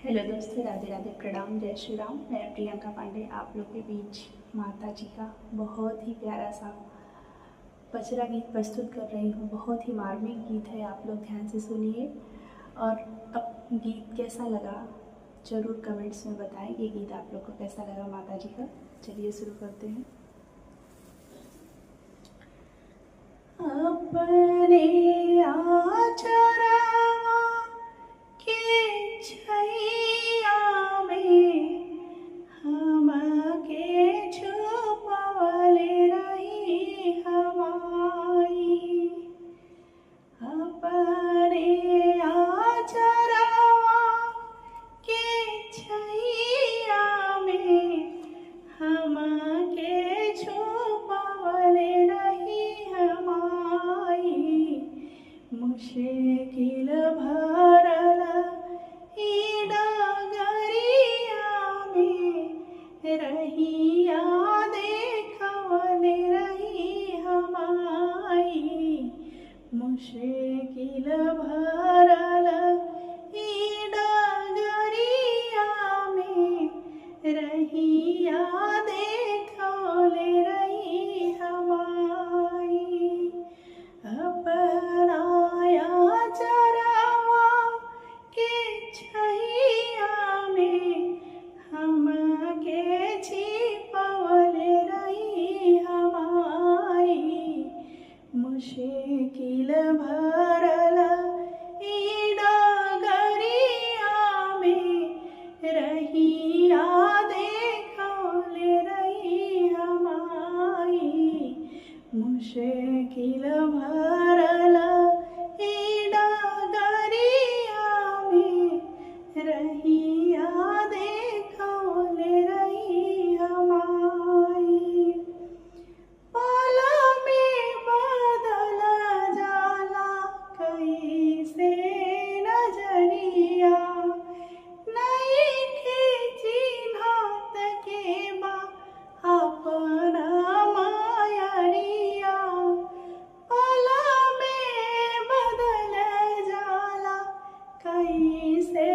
Hello दोस्तों, राधे राधे, प्रणाम, जय श्री राम। मैं प्रियंका पांडे आप लोग के बीच माता जी का बहुत ही प्यारा सा पचरा गीत प्रस्तुत कर रही हूँ। बहुत ही मार्मिक गीत है, आप लोग ध्यान से सुनिए। और अब गीत कैसा लगा ज़रूर कमेंट्स में बताएं। ये गीत आप लोग को कैसा लगा माता जी का। चलिए शुरू करते हैं। अपने आचरवा के छैया में हमके छुपवले रही हमाई। अपने आचरवा के छैया में हमके छुपवले रही हमाई। मुश्किल भरल ई डगरिया में रहिया देखवले रही हमाई। मुश्किल भरल ई डगरिया में रहिया देखवले रही हमाई। अपना आचरवा के छैया में हमके छिपवले रही हमाई। मुश्किल भरल ई डगरिया में रहिया देखवले रही हमाई। मुश्किल भरल ई डगरिया में रहिया देखवले रही हमाई। पल में बदल जाला कैसे नजरिया, नइखे चिन्हत के बा अपना मायरिया। पल में बदल जाला कैसे